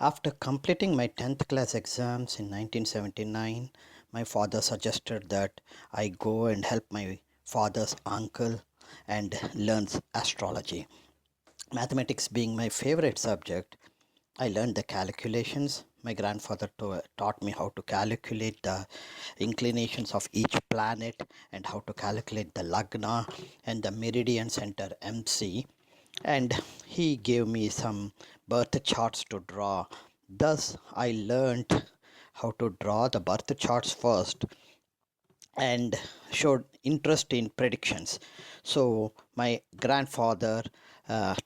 After completing my 10th class exams in 1979, my father suggested that I go and help my father's uncle and learns astrology. Mathematics being my favorite subject, I learned the calculations. My grandfather taught me how to calculate the inclinations of each planet and how to calculate the lagna and the meridian center MC, and he gave me some birth charts to draw. Thus, I learned how to draw the birth charts first and showed interest in predictions. So, my grandfather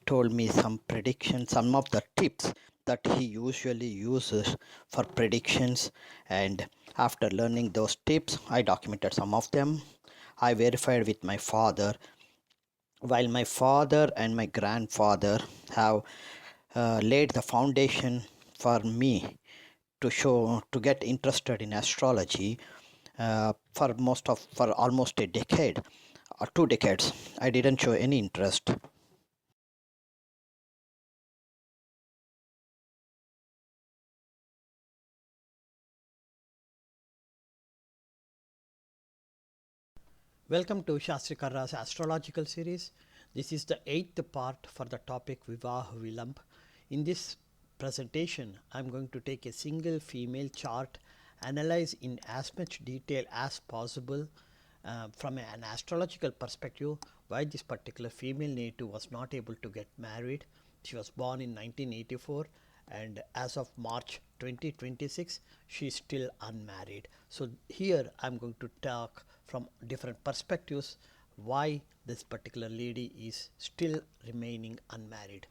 told me some predictions, some of the tips that he usually uses for predictions. And after learning those tips, I documented some of them. I verified with my father. While my father and my grandfather have laid the foundation for me to get interested in astrology, for almost a decade or 2 decades, I didn't show any interest. Welcome to Shastri Karra's astrological series. This is the 8th part for the topic Vivah Vilamb. In this presentation, I am going to take a single female chart, analyze in as much detail as possible from an astrological perspective why this particular female native was not able to get married. She was born in 1984, and as of March 2026 she is still unmarried. So here I am going to talk from different perspectives why this particular lady is still remaining unmarried.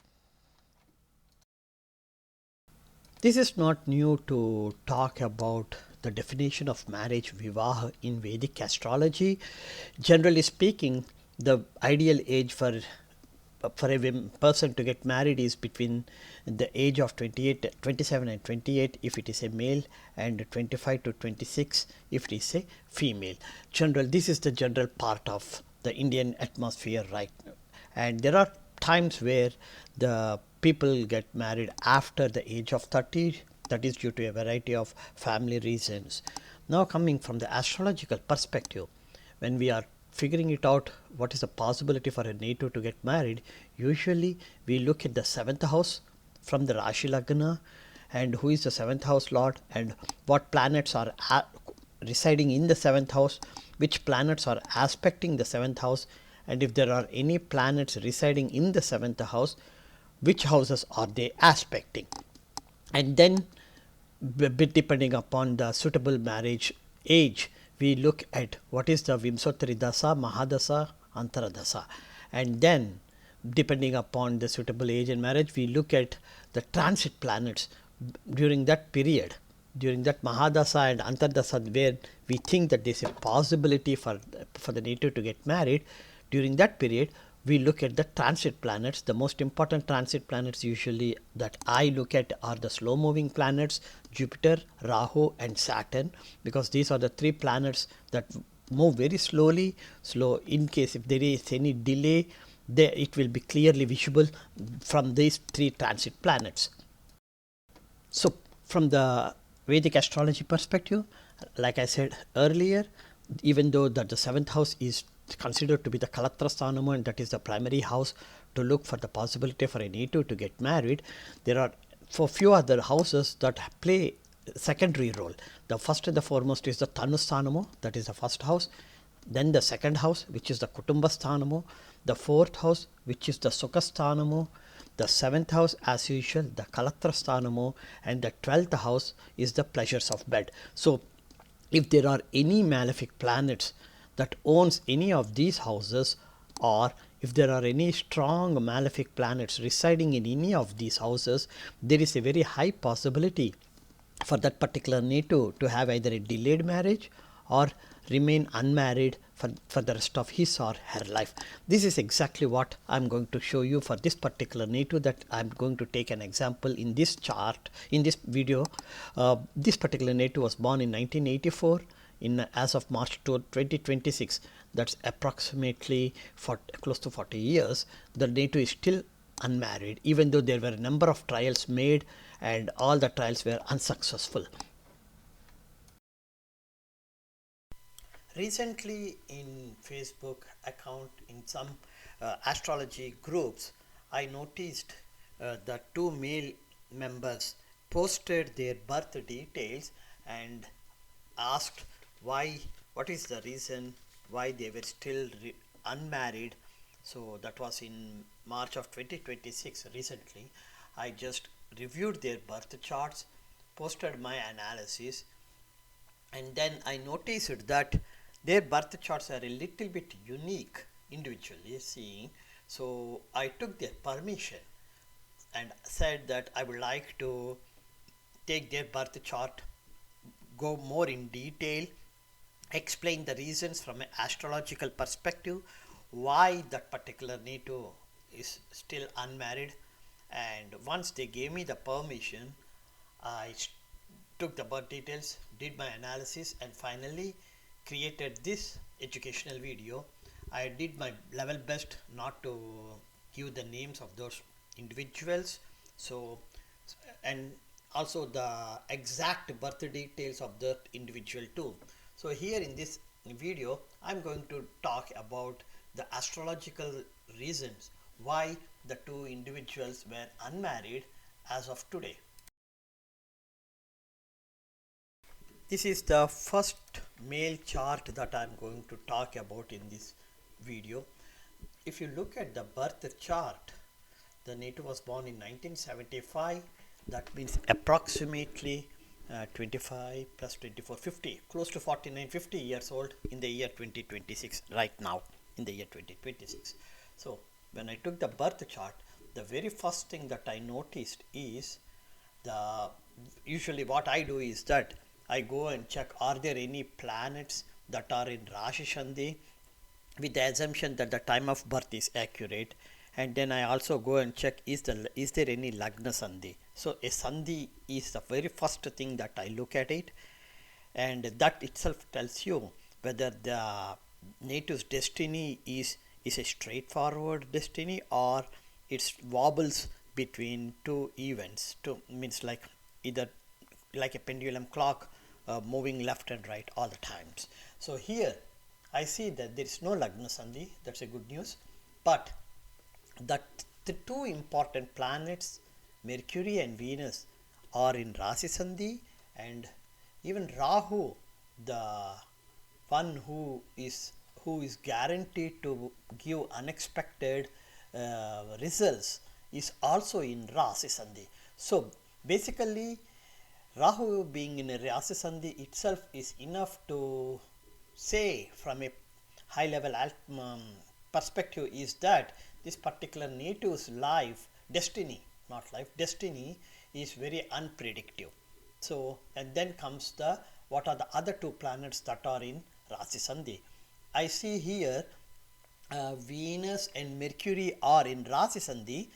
This is not new to talk about the definition of marriage Vivaha in Vedic astrology. Generally speaking, the ideal age for a person to get married is between the age of 27 and 28 if it is a male, and 25 to 26 if it is a female. This is the general part of the Indian atmosphere right now. And there are times where the people get married after the age of 30. That is due to a variety of family reasons. Now, coming from the astrological perspective, when we are figuring it out what is the possibility for a native to get married, usually we look at the 7th house from the Rashi Lagna, and who is the 7th house lord, and what planets are residing in the 7th house, which planets are aspecting the 7th house, and if there are any planets residing in the 7th house, which houses are they aspecting. And then, depending upon the suitable marriage age, we look at what is the Vimsotri Dasa, Mahadasa, Antaradasa, and then depending upon the suitable age and marriage, we look at the transit planets during that period, during that Mahadasa and Antardasa, where we think that there is a possibility for the native to get married. During that period, we look at the transit planets. The most important transit planets usually that I look at are the slow moving planets, Jupiter, Rahu and Saturn, because these are the three planets that move very slowly. In case if there is any delay, it will be clearly visible from these three transit planets. So from the Vedic astrology perspective, like I said earlier, even though that the 7th house is considered to be the Kalatra Sthanama, and that is the primary house to look for the possibility for a native to get married, there are for few other houses that play secondary role. The first and the foremost is the Tanu Sthanamo, that is the first house. Then the second house, which is the Kutumba Sthanamo. The fourth house, which is the Sukha Sthanamo. The 7th house, as usual, the Kalatra Sthanamo, and the 12th house is the pleasures of bed. So if there are any malefic planets that owns any of these houses, or if there are any strong malefic planets residing in any of these houses, there is a very high possibility for that particular native to have either a delayed marriage or remain unmarried for the rest of his or her life. This is exactly what I am going to show you for this particular native, that I am going to take an example in this chart, in this video. This particular native was born in 1984. As of March 2026, that's approximately close to 40 years. The native is still unmarried, even though there were a number of trials made and all the trials were unsuccessful. Recently, in Facebook account, in some astrology groups, I noticed that two male members posted their birth details and asked why, what is the reason why they were still unmarried. So that was in March of 2026. Recently, I just reviewed their birth charts, posted my analysis, and then I noticed that their birth charts are a little bit unique individually seeing. So I took their permission and said that I would like to take their birth chart, go more in detail, explain the reasons from an astrological perspective why that particular native is still unmarried. And once they gave me the permission, I took the birth details, did my analysis, and finally created this educational video. I did my level best not to give the names of those individuals, so, and also the exact birth details of that individual too. So here in this video I'm going to talk about the astrological reasons why the two individuals were unmarried as of today. This is the first male chart that I am going to talk about in this video. If you look at the birth chart, the native was born in 1975. That means approximately 25 plus 24, 50, close to 49, 50 years old in the year 2026, right now in the year 2026. So when I took the birth chart, the very first thing that I noticed is usually what I do is that I go and check, are there any planets that are in Rashi Sandhi, with the assumption that the time of birth is accurate. And then I also go and check, is there any Lagna Sandhi. So a Sandhi is the very first thing that I look at it, and that itself tells you whether the native's destiny is a straightforward destiny or it wobbles between two events. Two means like either like a pendulum clock moving left and right all the times. So here I see that there is no Lagna Sandhi. That's a good news. But that the two important planets, Mercury and Venus, are in Rasi Sandhi, and even Rahu, the one who is guaranteed to give unexpected results, is also in Rasi Sandhi. So basically, Rahu being in a Rasi Sandhi itself is enough to say from a high level perspective is that this particular native's life, destiny, not life, destiny is very unpredictable. So, and then comes the, what are the other two planets that are in Rasi Sandhi. I see here Venus and Mercury are in Rasi Sandhi.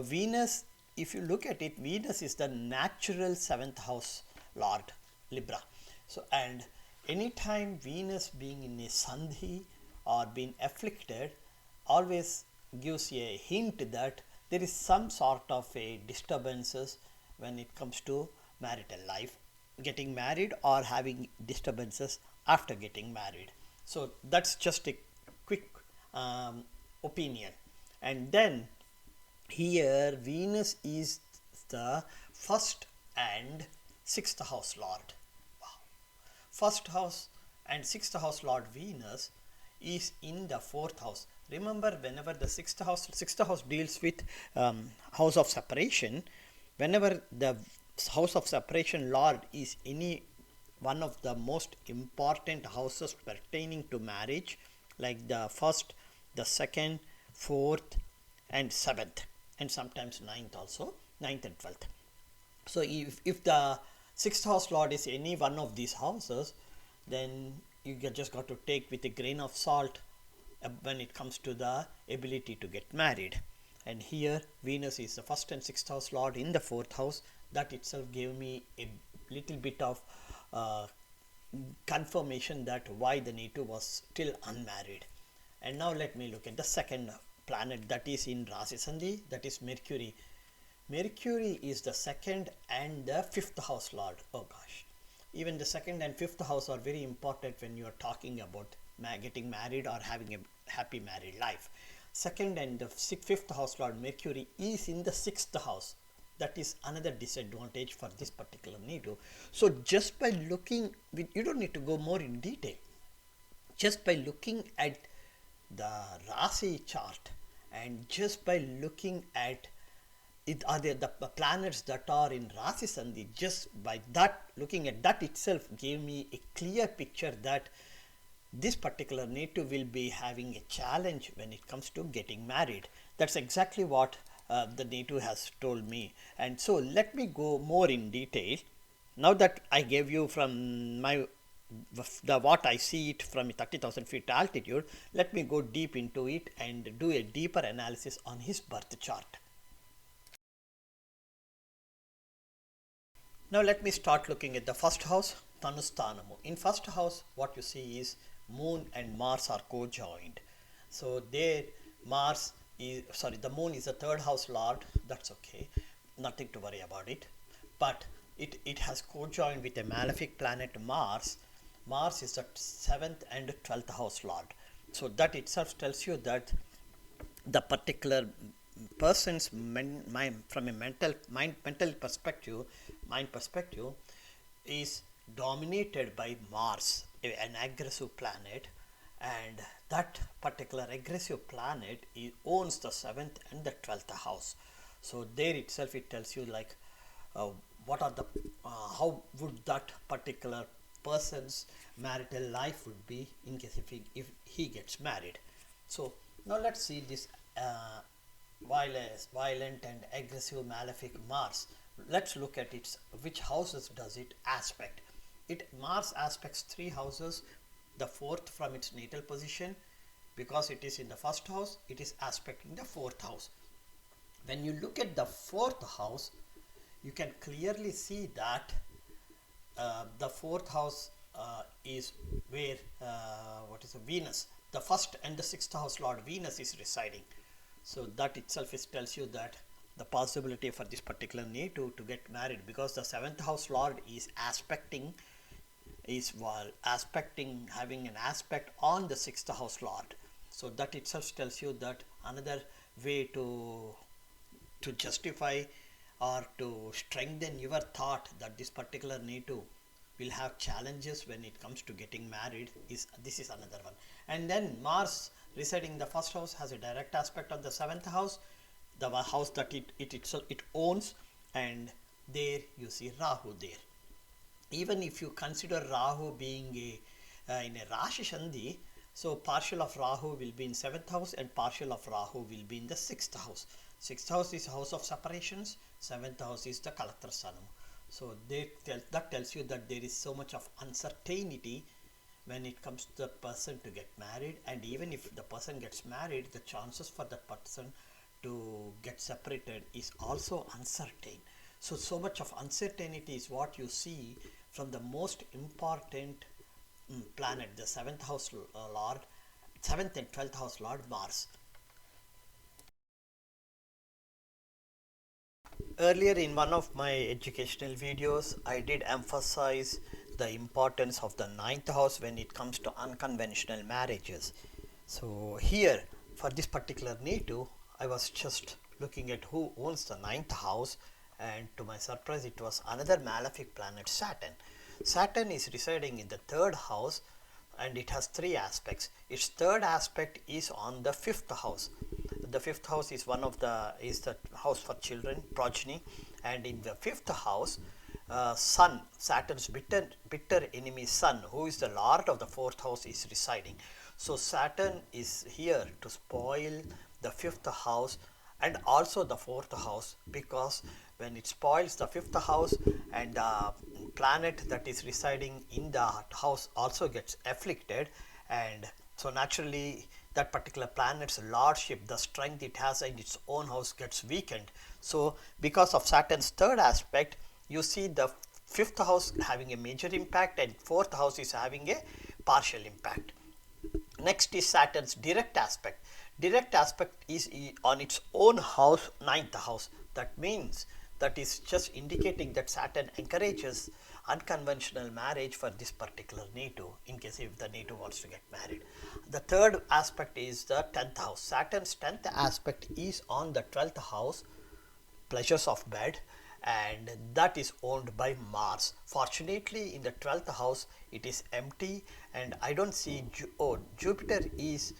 Venus, if you look at it, Venus is the natural 7th house lord, Libra. So, and anytime Venus being in a Sandhi or being afflicted always gives a hint that there is some sort of a disturbances when it comes to marital life, getting married or having disturbances after getting married. So that's just a quick opinion. And then here Venus is the first and sixth house lord. Wow. First house and sixth house lord Venus is in the fourth house. Remember, whenever the sixth house deals with house of separation, whenever the house of separation lord is any one of the most important houses pertaining to marriage, like the first, the second, fourth, and seventh, and sometimes ninth also, ninth and 12th. So if the sixth house lord is any one of these houses, then you just got to take with a grain of salt when it comes to the ability to get married. And here Venus is the first and sixth house lord in the fourth house. That itself gave me a little bit of confirmation that why the native was still unmarried. And now let me look at the second planet that is in Rasi Sandhi, that is Mercury. Mercury is the second and the fifth house lord. Oh gosh, even the second and fifth house are very important when you are talking about getting married or having a happy married life. Second and the fifth house lord Mercury is in the sixth house. That is another disadvantage for this particular Netu. So just by looking, you don't need to go more in detail. Just by looking at the Rasi chart and just by looking at it, are there the planets that are in Rasi Sandhi, just by that, looking at that itself gave me a clear picture that this particular native will be having a challenge when it comes to getting married. That's exactly what the native has told me. And so let me go more in detail. Now that I gave you from my what I see it from 30,000 feet altitude, let me go deep into it and do a deeper analysis on his birth chart. Now let me start looking at the first house, Tanusthanamu. In first house, what you see is Moon and Mars are co-joined. So there Mars is, sorry, the Moon is the third house lord. That's okay, nothing to worry about it. But it has co-joined with a malefic planet Mars. Mars is the 7th and 12th house lord. So that itself tells you that the particular person's from a mental perspective, mind perspective, is dominated by Mars, an aggressive planet, and that particular aggressive planet owns the 7th and the 12th house. So there itself it tells you like what are the how would that particular person's marital life would be in case if he gets married. So now let's see this violent and aggressive malefic Mars. Let's look at its which houses does it aspect. Mars aspects 3 houses, the 4th from its natal position. Because it is in the first house, it is aspecting the 4th house. When you look at the 4th house, you can clearly see that the 4th house is where Venus, the 1st and the 6th house lord Venus is residing. So that itself tells you that the possibility for this particular native to get married, because the 7th house lord is having an aspect on the 6th house lord. So that itself tells you that another way to justify or to strengthen your thought that this particular native will have challenges when it comes to getting married is another one. And then Mars residing in the first house has a direct aspect on the 7th house, the house that it owns, and there you see Rahu there. Even if you consider Rahu being in a Rashi Sandhi, so partial of Rahu will be in 7th house and partial of Rahu will be in the 6th house. 6th house is house of separations, 7th house is the Kalatra Sanam. So that tells you that there is so much of uncertainty when it comes to the person to get married, and even if the person gets married, the chances for the person to get separated is also uncertain. So much of uncertainty is what you see from the most important planet, the 7th house lord, 7th and 12th house lord Mars. Earlier in one of my educational videos, I did emphasize the importance of the 9th house when it comes to unconventional marriages. So here for this particular native, I was just looking at who owns the 9th house, and to my surprise it was another malefic planet, Saturn. Saturn is residing in the 3rd house and it has 3 aspects. Its 3rd aspect is on the 5th house. The 5th house is the house for children, progeny, and in the 5th house, Sun, Saturn's bitter enemy Sun, who is the lord of the 4th house, is residing. So Saturn is here to spoil the 5th house and also the 4th house, because when it spoils the 5th house and the planet that is residing in the house also gets afflicted, and so naturally that particular planet's lordship, the strength it has in its own house, gets weakened. So because of Saturn's 3rd aspect, you see the 5th house having a major impact and 4th house is having a partial impact. Next is Saturn's direct aspect. direct aspect is on its own house, ninth house. That means that is just indicating that Saturn encourages unconventional marriage for this particular native in case if the native wants to get married. The third aspect is the 10th house. Saturn's 10th aspect is on the 12th house, pleasures of bed, and that is owned by Mars. Fortunately, in the 12th house it is empty, and I don't see Jupiter is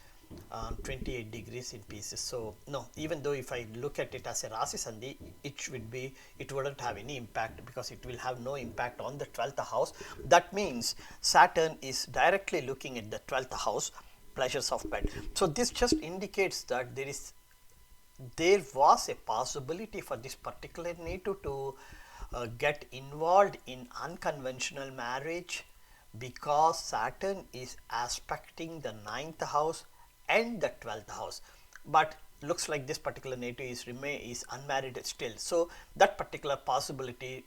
28 degrees in pieces. So no, even though if I look at it as a Rasi Sandhi, it wouldn't have any impact because it will have no impact on the 12th house. That means Saturn is directly looking at the 12th house, pleasures of bed. So this just indicates that there was a possibility for this particular native to get involved in unconventional marriage because Saturn is aspecting the 9th house and the 12th house. But looks like this particular native is unmarried still. So that particular possibility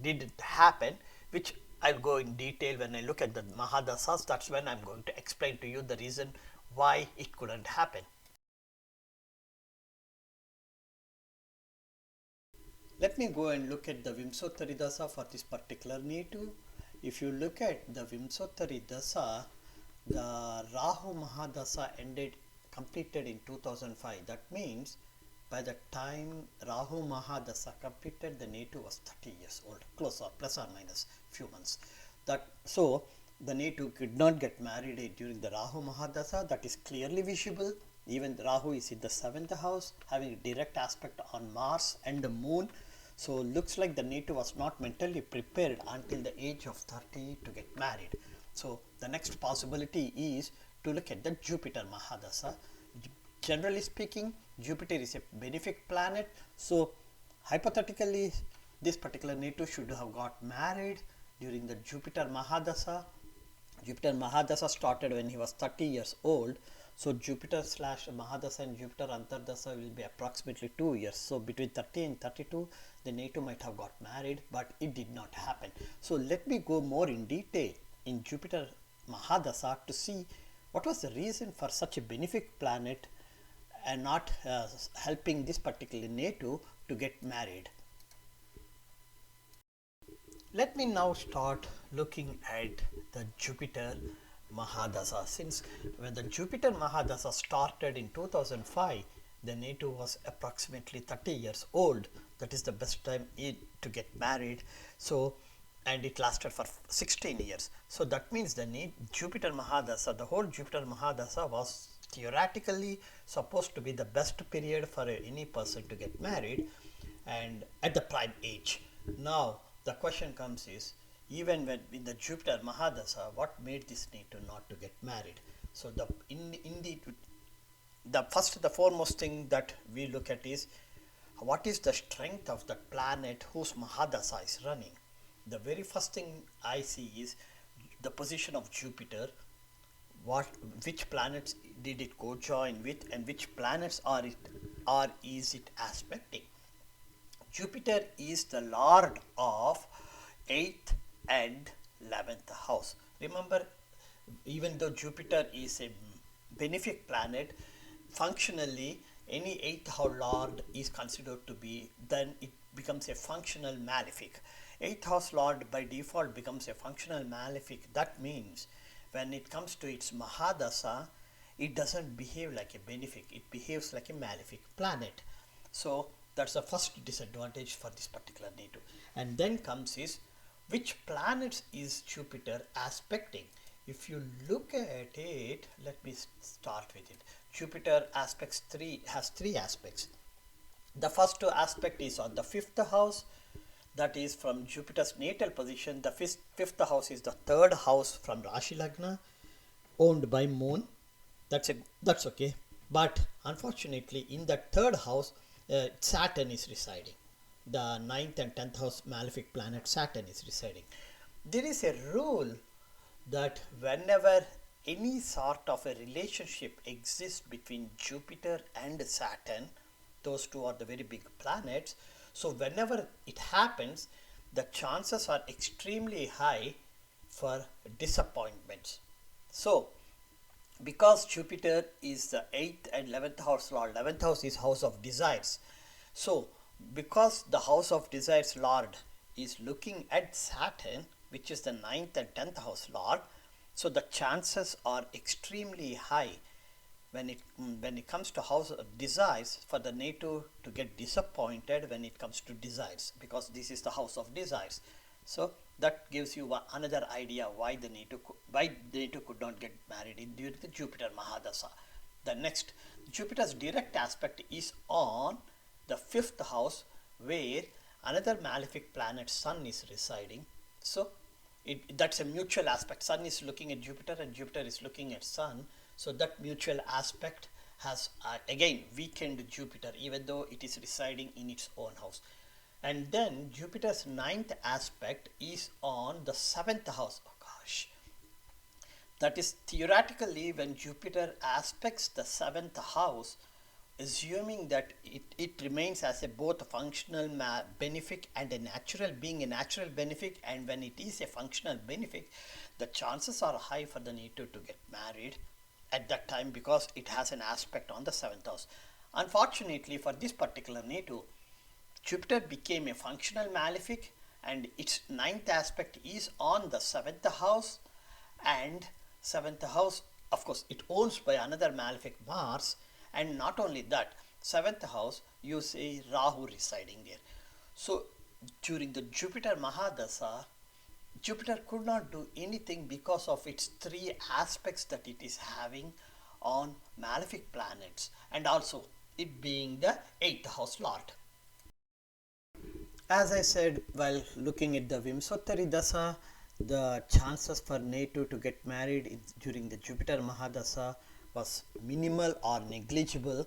didn't happen, which I'll go in detail when I look at the Mahadasas. That's when I'm going to explain to you the reason why it couldn't happen. Let me go and look at the Vimsottari Dasa for this particular native. If you look at the Vimsottari Dasa, the Rahu Mahadasa completed in 2005. That means by the time Rahu Mahadasa completed, the native was 30 years old, close or plus or minus few months. So the native could not get married during the Rahu Mahadasa. That is clearly visible. Even Rahu is in the 7th house, having a direct aspect on Mars and the moon. So looks like the native was not mentally prepared until the age of 30 to get married. So the next possibility is to look at the Jupiter Mahadasa. Generally speaking, Jupiter is a benefic planet. So hypothetically, this particular native should have got married during the Jupiter Mahadasa. Jupiter Mahadasa started when he was 30 years old. So Jupiter slash Mahadasa and Jupiter Antardasa will be approximately 2 years. So between 30 and 32, the native might have got married, but it did not happen. So let me go more in detail in Jupiter Mahadasa to see what was the reason for such a benefic planet and not helping this particular native to get married. Let me now start looking at the Jupiter Mahadasa. Since when the Jupiter Mahadasa started in 2005, the native was approximately 30 years old. That is the best time to get married. So, and it lasted for 16 years. So that means the Jupiter Mahadasa, the whole Jupiter Mahadasa was theoretically supposed to be the best period for any person to get married and at the prime age. Now the question comes is, even when in the Jupiter Mahadasa, what made this native not to get married? So the foremost thing that we look at is what is the strength of the planet whose Mahadasa is running. The very first thing I see is the position of Jupiter, which planets did it co-join with, and which planets is it aspecting. Jupiter is the lord of 8th and 11th house. Remember, even though Jupiter is a benefic planet, functionally any 8th house lord is considered to be, then it becomes a functional malefic. 8th house lord by default becomes a functional malefic. That means when it comes to its Mahadasa, it doesn't behave like a benefic, it behaves like a malefic planet. So that's the first disadvantage for this particular native. And then comes is which planets is Jupiter aspecting. If you look at it, let me start with it. Jupiter has three aspects. The first aspect is on the 5th house, that is from Jupiter's natal position. The fifth house is the 3rd house from Rashi Lagna, owned by Moon. That's okay. But unfortunately, in that 3rd house, Saturn is residing. The 9th and 10th house malefic planet Saturn is residing. There is a rule that whenever any sort of a relationship exists between Jupiter and Saturn, those two are the very big planets. So whenever it happens, the chances are extremely high for disappointments. So because Jupiter is the 8th and 11th house lord, 11th house is house of desires. So because the house of desires lord is looking at Saturn, which is the 9th and 10th house lord, so the chances are extremely high when it comes to house of desires for the native to get disappointed when it comes to desires, because this is the house of desires. So that gives you another idea why the native could not get married during the Jupiter Mahadasa. The next, Jupiter's direct aspect is on the 5th house, where another malefic planet Sun is residing. So that's a mutual aspect. Sun is looking at Jupiter and Jupiter is looking at Sun. So that mutual aspect has again weakened Jupiter, even though it is residing in its own house. And then Jupiter's 9th aspect is on the 7th house. Oh gosh. That is, theoretically, when Jupiter aspects the 7th house, assuming that it remains as a both a functional benefic and a natural, being a natural benefic, and when it is a functional benefic, the chances are high for the native to get married at that time, because it has an aspect on the 7th house. Unfortunately for this particular native, Jupiter became a functional malefic and its 9th aspect is on the 7th house, and 7th house, of course, it owns by another malefic, Mars. And not only that, 7th house, you see Rahu residing there. So during the Jupiter Mahadasa, Jupiter could not do anything because of its three aspects that it is having on malefic planets, and also it being the 8th house lord. As I said, while looking at the Vimsottari Dasa, the chances for native to get married during the Jupiter Mahadasa was minimal or negligible,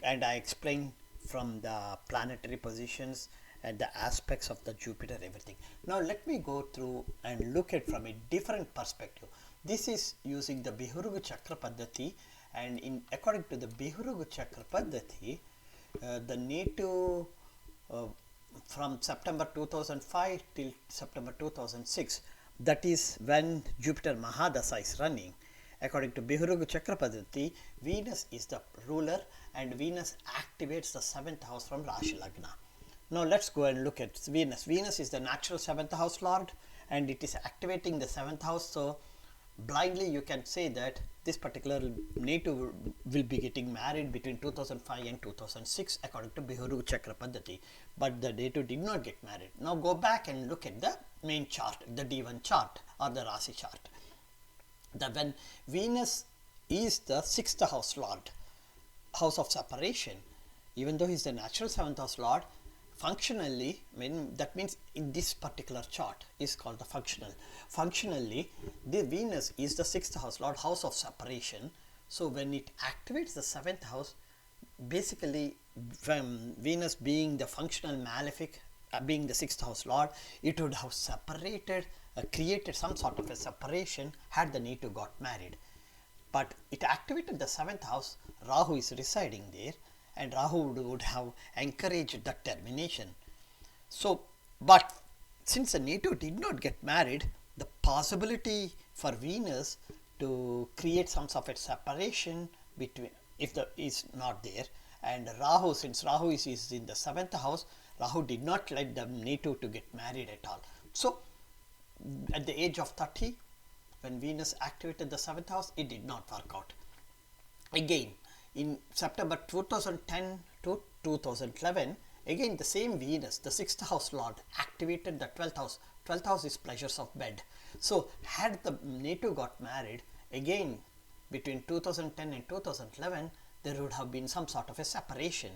and I explained from the planetary positions and the aspects of the Jupiter, everything. Now let me go through and look at from a different perspective. This is using the Bihurugu Chakra Paddhati, and according to the Bihurugu Chakra Paddhati, the native from September 2005 till September 2006, that is when Jupiter Mahadasa is running. According to Bihurugu Chakra Paddhati, Venus is the ruler and Venus activates the 7th house from Rashi Lagna. Now let's go and look at Venus. Venus is the natural 7th house lord and it is activating the 7th house. So blindly you can say that this particular native will be getting married between 2005 and 2006 according to Bihurugu Chakra Paddhati, but the native did not get married. Now go back and look at the main chart, the D1 chart or the Rasi chart. When Venus is the 6th house lord, house of separation, even though he is the natural 7th house lord, functionally, that means in this particular chart is called the functional. Functionally, the Venus is the 6th house lord, house of separation. So when it activates the 7th house, basically Venus being the functional malefic, being the 6th house lord, it would have separated, created some sort of a separation had the native got married. But it activated the 7th house, Rahu is residing there, and Rahu would have encouraged that termination. So, but since the native did not get married, the possibility for Venus to create some sort of a separation between, if the is not there, and Rahu, since Rahu is in the 7th house, Rahu did not let the native to get married at all. So at the age of 30, when Venus activated the 7th house, it did not work out. Again, in September 2010 to 2011, again the same Venus, the 6th house lord, activated the 12th house. 12th house is pleasures of bed. So had the native got married, again between 2010 and 2011, there would have been some sort of a separation.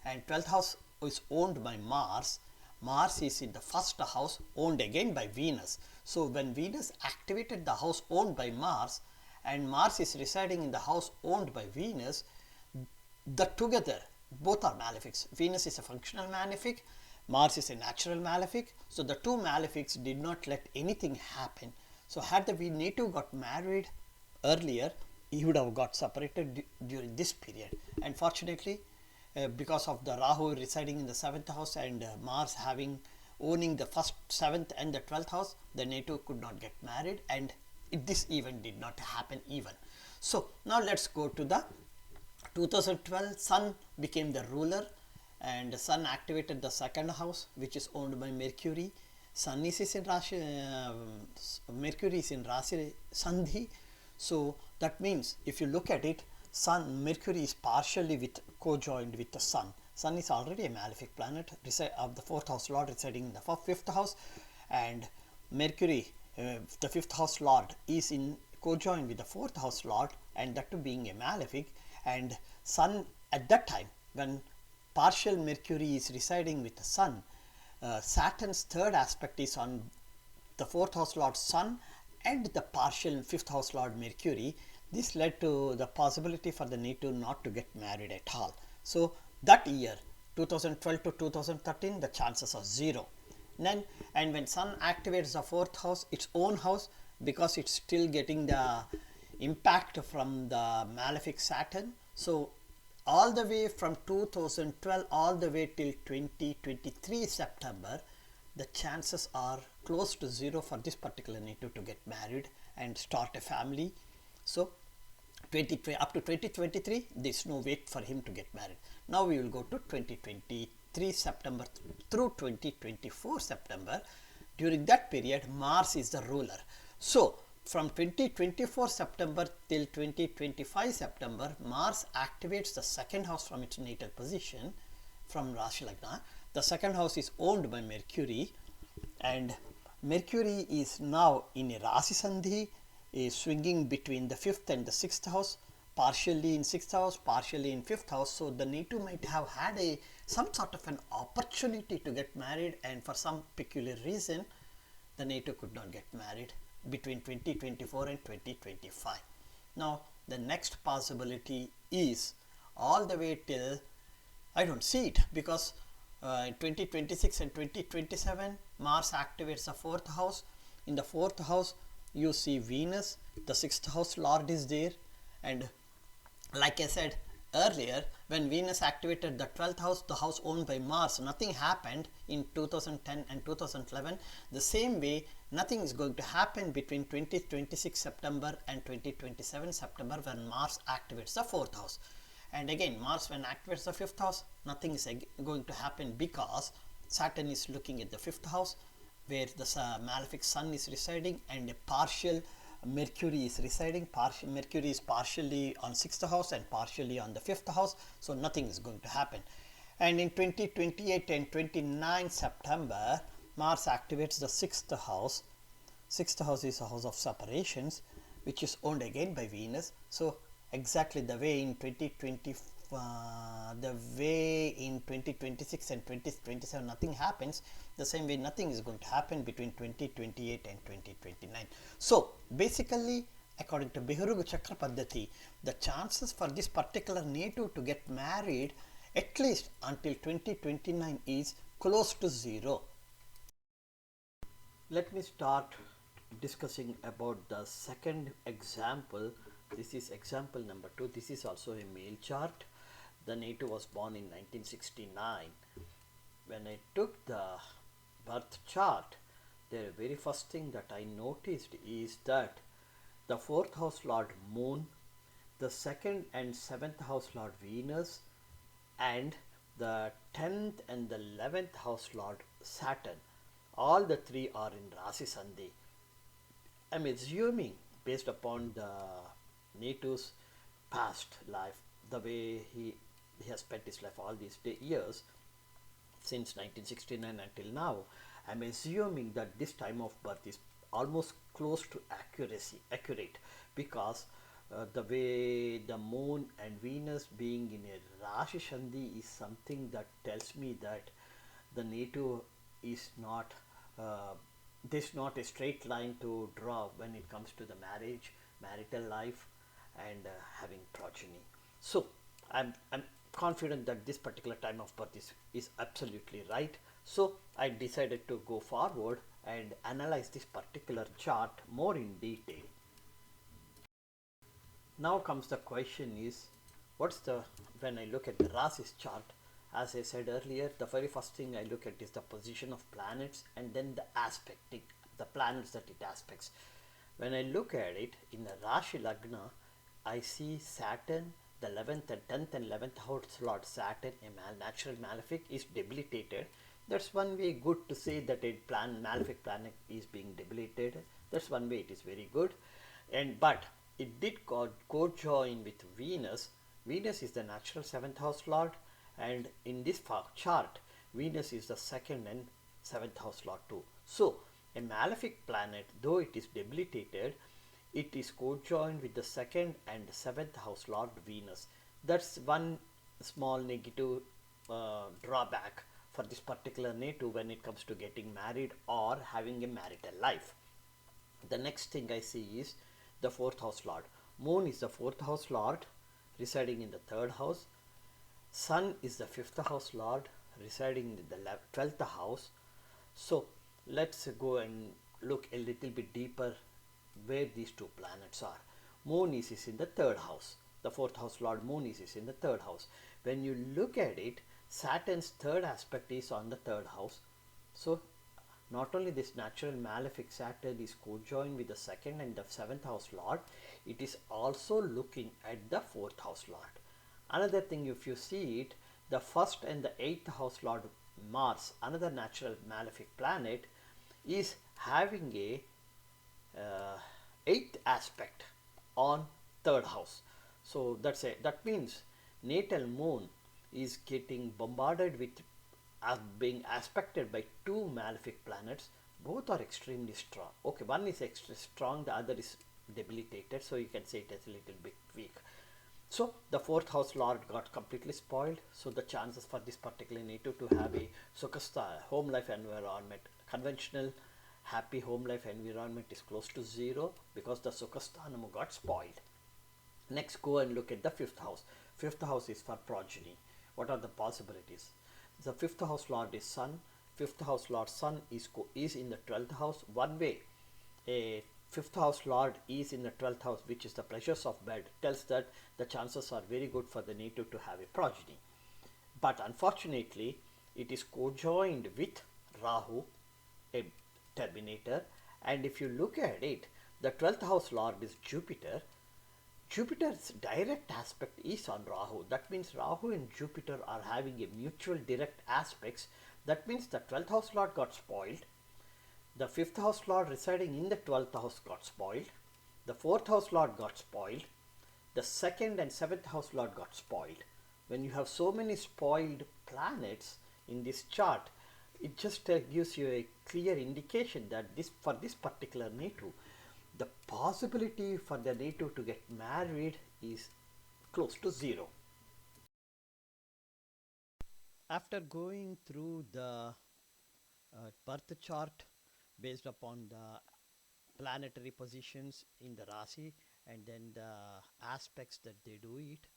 And 12th house is owned by Mars. Mars is in the 1st house, owned again by Venus. So when Venus activated the house owned by Mars and Mars is residing in the house owned by Venus, the together both are malefics. Venus is a functional malefic, Mars is a natural malefic. So the two malefics did not let anything happen. So had the native got married earlier, he would have got separated during this period. And fortunately, because of the Rahu residing in the 7th house and Mars owning the 1st, 7th and the 12th house, the native could not get married, and this event did not happen even. So now let's go to the 2012. Sun became the ruler, and Sun activated the second house, which is owned by Mercury. Sun is in Rashi, Mercury is in Rashi Sandhi. So that means if you look at it, Sun, Mercury is partially with co-joined with the Sun. Sun is already a malefic planet of the fourth house lord residing in the fifth house, and Mercury, the fifth house lord, is in co-joined with the fourth house lord, and that too being a malefic. And Sun at that time, when partial Mercury is residing with the Sun, Saturn's third aspect is on the fourth house lord Sun and the partial fifth house lord Mercury. This led to the possibility for the native not to get married at all. So that year 2012 to 2013, the chances are 0. Then, and when Sun activates the fourth house, its own house, because it's still getting the impact from the malefic Saturn. So all the way from 2012 all the way till 2023 September, the chances are close to 0 for this particular native to get married and start a family. So up to 2023, there is no wait for him to get married. Now we will go to 2023 September through 2024 September. During that period, Mars is the ruler. So from 2024 September till 2025 September, Mars activates the second house from its natal position from Rashi Lagna. The second house is owned by Mercury, and Mercury is now in a Rashi Sandhi, is swinging between the fifth and the sixth house, partially in sixth house, partially in fifth house. So the native might have had some sort of an opportunity to get married, and for some peculiar reason the native could not get married between 2024 and 2025. Now the next possibility is all the way till, I don't see it, because in 2026 and 2027 Mars activates the fourth house. In the fourth house you see Venus, the sixth house lord is there, and like I said earlier, when Venus activated the 12th house, the house owned by Mars, nothing happened in 2010 and 2011. The same way, nothing is going to happen between 2026 September and 2027 September when Mars activates the fourth house. And again, Mars when activates the fifth house, nothing is going to happen because Saturn is looking at the fifth house where the malefic Sun is residing, and a partial Mercury is residing. Mercury is partially on sixth house and partially on the fifth house, so nothing is going to happen. And in 2028 and 29 September, Mars activates the sixth house. Sixth house is a house of separations, which is owned again by Venus. So exactly the way in 2026 and 2027 nothing happens, the same way nothing is going to happen between 2028 and 2029. So basically, according to Bihurugu Chakra Paddhati, the chances for this particular native to get married at least until 2029 is close to 0. Let me start discussing about the second example. This is example number 2. This is also a male chart. The native was born in 1969. When I took the birth chart, the very first thing that I noticed is that the fourth house lord Moon, the second and seventh house lord Venus, and the 10th and the 11th house lord Saturn, all the three are in Rasi Sandhi. I am assuming, based upon the native's past life, the way he has spent his life all these years since 1969 until now, I am assuming that this time of birth is almost close to accurate, because the way the Moon and Venus being in a Rashi Sandhi is something that tells me that the native is not there's not a straight line to draw when it comes to the marriage, marital life, and having progeny. So I'm confident that this particular time of birth is absolutely right. So I decided to go forward and analyze this particular chart more in detail. Now comes the question is, when I look at the Rasi's chart, as I said earlier, the very first thing I look at is the position of planets and then the planets that it aspects. When I look at it in the Rashi Lagna, I see Saturn, the 11th and 10th and 11th house Lord Saturn, a natural malefic, is debilitated. That's one way good to say that a malefic planet is being debilitated. That's one way it is very good. And but it did co-join with Venus. Venus is the natural 7th house Lord, and in this chart, Venus is the 2nd and 7th house Lord too. So a malefic planet, though it is debilitated, it is co-joined with the 2nd and 7th house Lord Venus. That's one small negative drawback for this particular native when it comes to getting married or having a marital life. The next thing I see is the 4th house Lord. Moon is the 4th house Lord residing in the 3rd house. Sun is the 5th house Lord residing in the 12th house. So let's go and look a little bit deeper where these two planets are. Moon is in the 3rd house. The 4th house Lord Moon is in the 3rd house. When you look at it, Saturn's 3rd aspect is on the 3rd house. So not only this natural malefic Saturn is co-joined with the 2nd and the 7th house Lord, it is also looking at the 4th house Lord. Another thing, if you see it, the 1st and the 8th house Lord Mars, another natural malefic planet, is having a 8th aspect on 3rd house. So that means natal moon is getting bombarded with being aspected by two malefic planets. Both are extremely strong. Okay, one is extra strong, the other is debilitated, so you can say it is a little bit weak. So the 4th house Lord got completely spoiled. So the chances for this particular native to have a Sukhastha home life environment, conventional happy home life environment, is close to zero because the Sukhasthanam got spoiled. Next, go and look at the 5th house. 5th house is for progeny. What are the possibilities? The 5th house Lord is Sun. 5th house Lord Sun is in the 12th house. One way a 5th house Lord is in the 12th house, which is the pleasures of bed, tells that the chances are very good for the native to have a progeny. But unfortunately, it is co-joined with Rahu, a terminator, and if you look at it, the 12th house Lord is Jupiter. Jupiter's direct aspect is on Rahu. That means Rahu and Jupiter are having a mutual direct aspects. That means the 12th house Lord got spoiled. The 5th house Lord residing in the 12th house got spoiled. The 4th house Lord got spoiled. The 2nd and 7th house Lord got spoiled. When you have so many spoiled planets in this chart, it just gives you a clear indication that for this particular native, the possibility for the native to get married is close to zero. After going through the birth chart based upon the planetary positions in the Rasi and then the aspects that they do it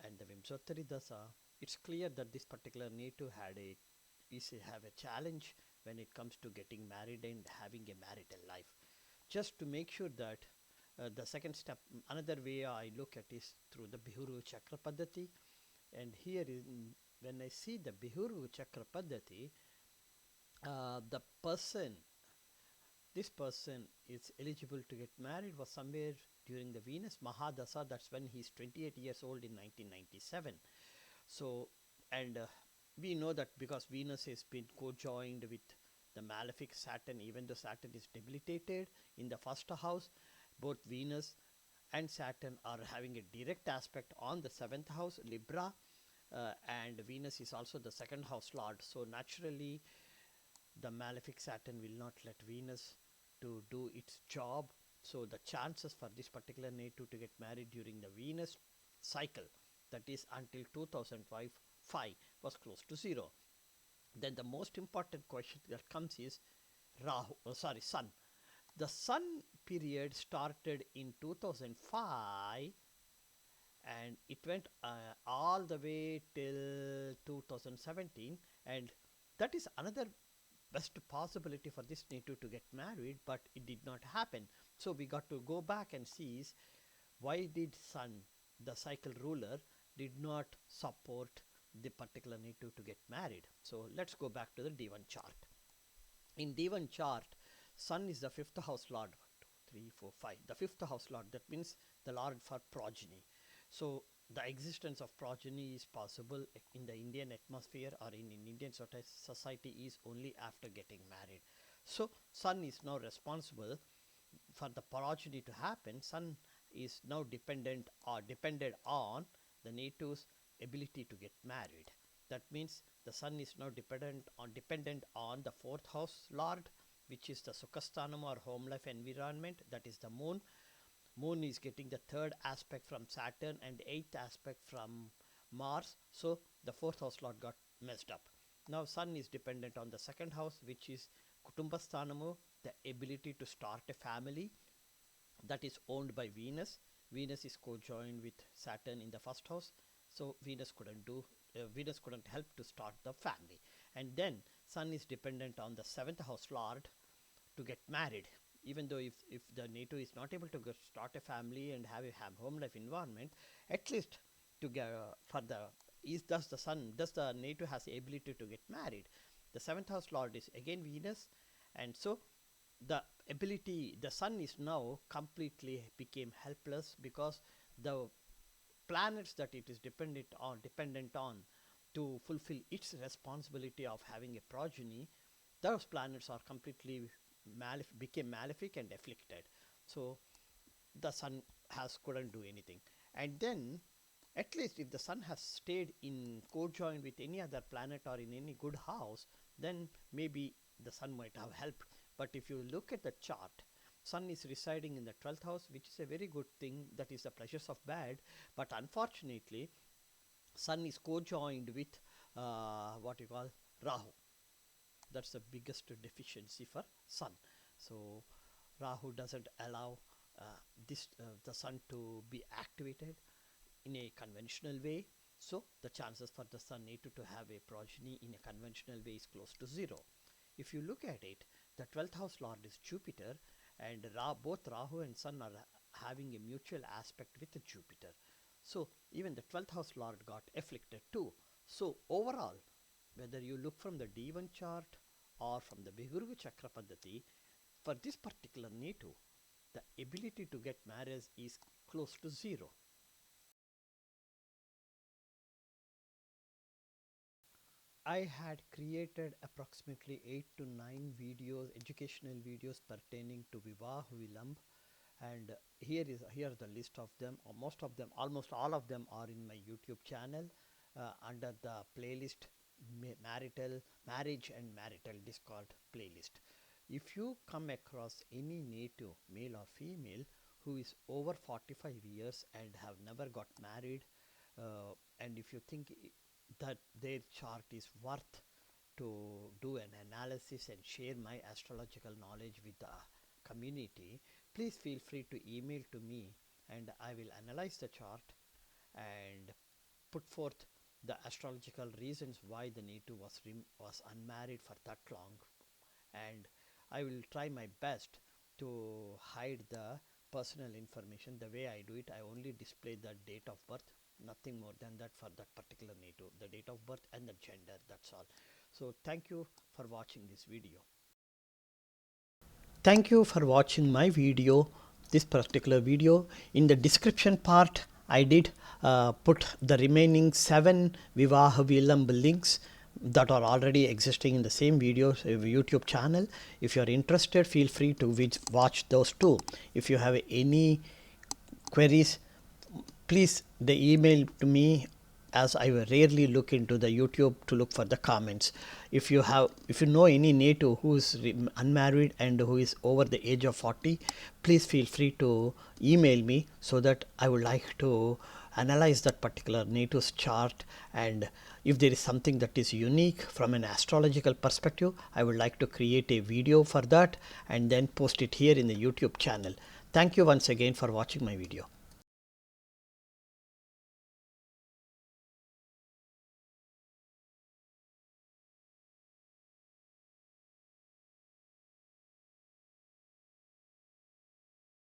and the Vimshottari Dasa, it's clear that this particular native have a challenge when it comes to getting married and having a marital life. Just to make sure that the second step, another way I look at is through the Bihuru Chakra Paddhati. And here, when I see the Bihuru Chakra Paddhati, the person, this person is eligible to get married was somewhere during the Venus Mahadasa. That's when he's 28 years old in 1997. So, and we know that because Venus has been co-joined with the malefic Saturn, even though Saturn is debilitated in the first house, both Venus and Saturn are having a direct aspect on the 7th house, Libra, and Venus is also the 2nd house Lord. So naturally, the malefic Saturn will not let Venus to do its job. So the chances for this particular native to get married during the Venus cycle, that is until 2005 was close to zero. Then the most important question that comes is Sun. The Sun period started in 2005 and it went all the way till 2017, and that is another best possibility for this native to get married, but it did not happen. So we got to go back and see is why did Sun, the cycle ruler, did not support the particular native to get married. So let's go back to the D1 chart. In D1 chart, Sun is the 5th house Lord. 1, 2, 3, 4, 5. The 5th house Lord. That means the Lord for progeny. So the existence of progeny is possible in the Indian atmosphere or in Indian society is only after getting married. So sun is now responsible for the progeny to happen. Sun is now depended on the native's ability to get married. That means the sun is now dependent on the fourth house lord, which is the Sukhasthanam or home life environment, that is the moon. Moon is getting the third aspect from Saturn and eighth aspect from Mars. So the fourth house lord got messed up. Now sun is dependent on the second house, which is Kutumbasthanamu, the ability to start a family, that is owned by Venus. Venus is co-joined with Saturn in the first house, so Venus couldn't help to start the family. And then Sun is dependent on the seventh house lord to get married. Even though if the native is not able to start a family and have a home life environment, at least to get for the is does the native has the ability to get married. The seventh house lord is again Venus, and so the sun is now completely became helpless because the planets that it is dependent on to fulfill its responsibility of having a progeny, those planets are completely became malefic and afflicted. So the sun has couldn't do anything. And then at least if the sun has stayed in co-joined with any other planet or in any good house, then maybe the sun might have helped. But if you look at the chart, sun is residing in the 12th house, which is a very good thing, that is the pleasures of bad. But unfortunately sun is co-joined with what you call Rahu. That's the biggest deficiency for sun. So Rahu doesn't allow the sun to be activated in a conventional way. So the chances for the sun native to have a progeny in a conventional way is close to zero. If you look at it, the 12th house lord is Jupiter, and both Rahu and sun are having a mutual aspect with Jupiter. So even the 12th house lord got afflicted too. So overall, whether you look from the D1 chart or from the Bihurgu Chakra Paddhati, for this particular native, the ability to get marriage is close to zero. I had created approximately 8 to 9 videos, educational videos pertaining to Vivah, Vilamb, and here the list of them. Or most of them, almost all of them, are in my YouTube channel under the playlist marriage and marital discord playlist. If you come across any native, male or female, who is over 45 years and have never got married, and if you think that their chart is worth to do an analysis and share my astrological knowledge with the community, please feel free to email to me, and I will analyze the chart and put forth the astrological reasons why the native was unmarried for that long. And I will try my best to hide the personal information. The way I do it, I only display the date of birth, nothing more than that for that particular native, the date of birth and the gender, that's all. So thank you for watching this video. Thank you for watching my video, this particular video. In the description part, I did put the remaining 7 Vivah Vilamb links that are already existing in the same video YouTube channel. If you are interested, feel free to watch those too. If you have any queries, please email to me, as I rarely look into the YouTube to look for the comments. If you know any native who is unmarried and who is over the age of 40, please feel free to email me, so that I would like to analyze that particular native's chart, and if there is something that is unique from an astrological perspective, I would like to create a video for that and then post it here in the YouTube channel. Thank you once again for watching my video.